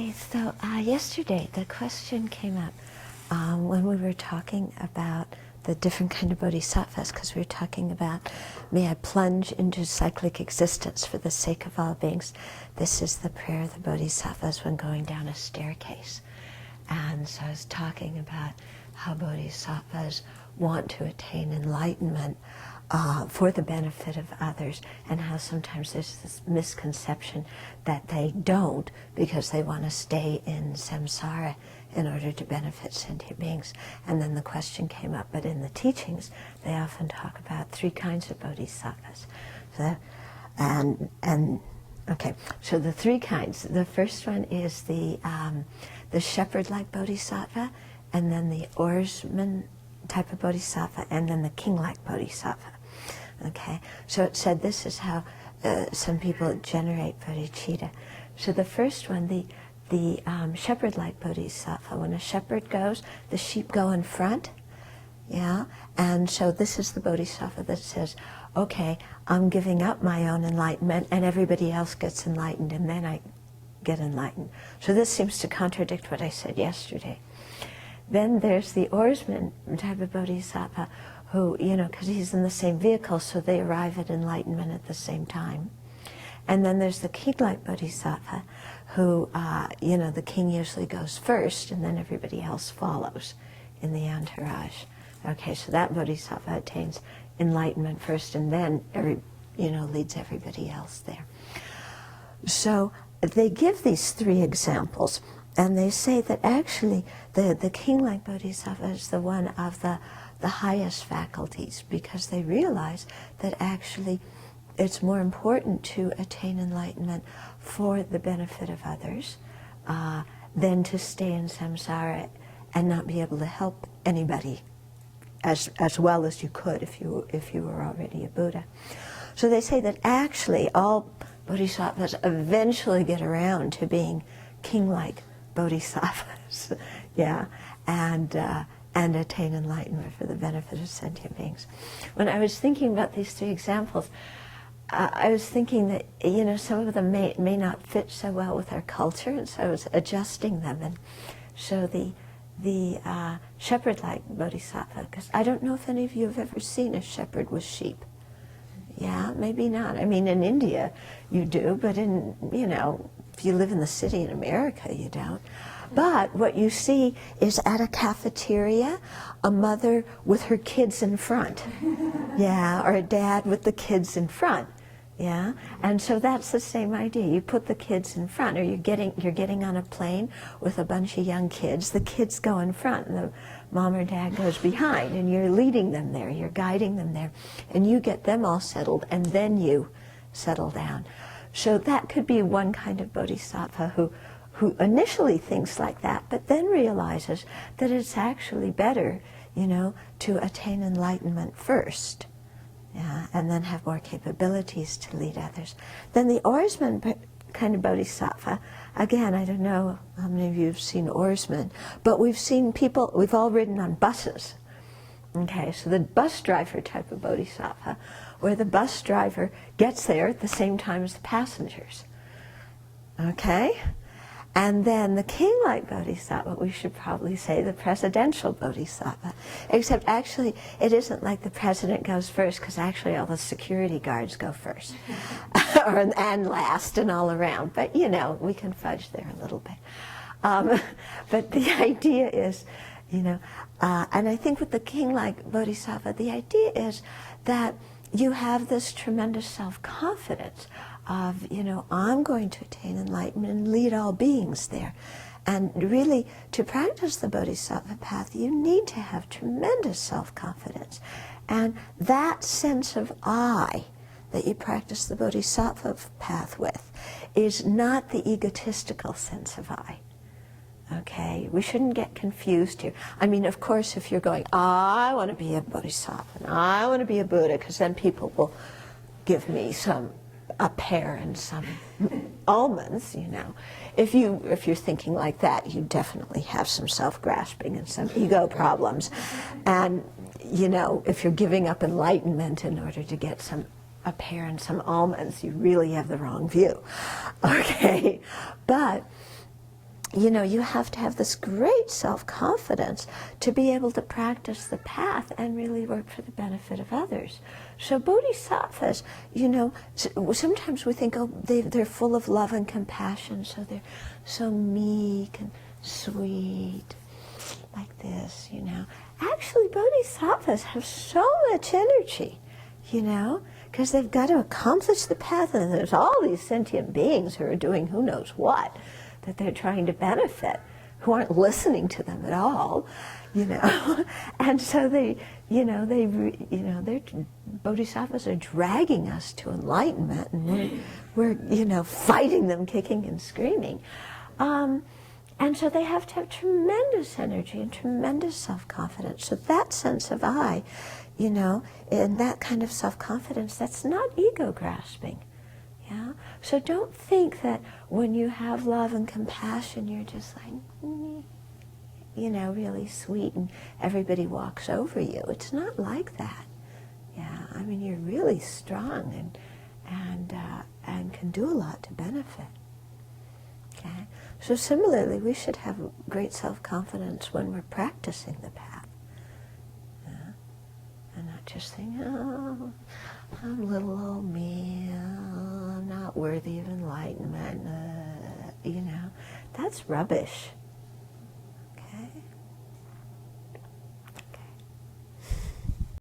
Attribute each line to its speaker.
Speaker 1: So yesterday the question came up when we were talking about the different kind of bodhisattvas, because we were talking about, may I plunge into cyclic existence for the sake of all beings. This is the prayer of the bodhisattvas when going down a staircase. And so I was talking about how bodhisattvas want to attain enlightenment for the benefit of others, and how sometimes there's this misconception that they don't because they want to stay in samsara in order to benefit sentient beings. And then the question came up, but in the teachings they often talk about three kinds of bodhisattvas. So so the three kinds. The first one is the shepherd-like bodhisattva, and then the oarsman type of bodhisattva, and then the king-like bodhisattva. Okay, so it said this is how some people generate bodhicitta. So the first one, the shepherd-like bodhisattva, when a shepherd goes, the sheep go in front, yeah? And so this is the bodhisattva that says, okay, I'm giving up my own enlightenment and everybody else gets enlightened and then I get enlightened. So this seems to contradict what I said yesterday. Then there's the oarsman type of bodhisattva who, because he's in the same vehicle, so they arrive at enlightenment at the same time. And then there's the king-like bodhisattva who, the king usually goes first and then everybody else follows in the entourage. Okay, so that bodhisattva attains enlightenment first and then leads everybody else there. So they give these three examples, and they say that actually the king-like bodhisattva is the one of the highest faculties, because they realize that actually it's more important to attain enlightenment for the benefit of others than to stay in samsara and not be able to help anybody as well as you could if you were already a Buddha. So they say that actually all bodhisattvas eventually get around to being king-like bodhisattvas, yeah, and attain enlightenment for the benefit of sentient beings. When I was thinking about these three examples, I was thinking that some of them may not fit so well with our culture, and so I was adjusting them. And so the shepherd-like bodhisattva, because I don't know if any of you have ever seen a shepherd with sheep. Yeah, maybe not. I mean, in India you do, but if you live in the city in America, you don't. But what you see is at a cafeteria, a mother with her kids in front, yeah, or a dad with the kids in front, yeah. And so that's the same idea. You put the kids in front, or you're getting on a plane with a bunch of young kids. The kids go in front, and the mom or dad goes behind, and you're leading them there, you're guiding them there, and you get them all settled, and then you settle down. So that could be one kind of bodhisattva who initially thinks like that, but then realizes that it's actually better, to attain enlightenment first, yeah, and then have more capabilities to lead others. Then the oarsman kind of bodhisattva, again, I don't know how many of you have seen oarsmen, but we've seen people, we've all ridden on buses. Okay, so the bus driver type of bodhisattva, where the bus driver gets there at the same time as the passengers. Okay? And then the king-like bodhisattva, we should probably say the presidential bodhisattva. Except actually, it isn't like the president goes first, because actually all the security guards go first. and last and all around. But, we can fudge there a little bit. But the idea is, and I think with the king-like bodhisattva, the idea is that you have this tremendous self-confidence of, I'm going to attain enlightenment and lead all beings there. And really, to practice the bodhisattva path, you need to have tremendous self-confidence. And that sense of I that you practice the bodhisattva path with is not the egotistical sense of I. Okay, we shouldn't get confused here. I mean, of course, if you're going, I want to be a bodhisattva, and I want to be a Buddha, because then people will give me a pear and some almonds, If you're thinking like that, you definitely have some self-grasping and some ego problems. And, if you're giving up enlightenment in order to get a pear and some almonds, you really have the wrong view. Okay, but you know, you have to have this great self-confidence to be able to practice the path and really work for the benefit of others. So bodhisattvas, you know, sometimes we think, oh, they're full of love and compassion, so they're so meek and sweet, like this, you know. Actually, bodhisattvas have so much energy, you know, because they've got to accomplish the path, and there's all these sentient beings who are doing who knows what, that they're trying to benefit, who aren't listening to them at all, you know. And so they, you know, they're bodhisattvas are dragging us to enlightenment, and we're you know, fighting them, kicking and screaming. And so they have to have tremendous energy and tremendous self-confidence. So that sense of I, you know, and that kind of self-confidence, that's not ego grasping. Yeah? So don't think that when you have love and compassion, you're just like, you know, really sweet and everybody walks over you. It's not like that. Yeah, I mean, you're really strong and can do a lot to benefit. Okay? So similarly, we should have great self-confidence when we're practicing the path. Yeah? And not just think, oh, I'm little old me, oh, I'm not worthy of enlightenment, you know. That's rubbish. Okay?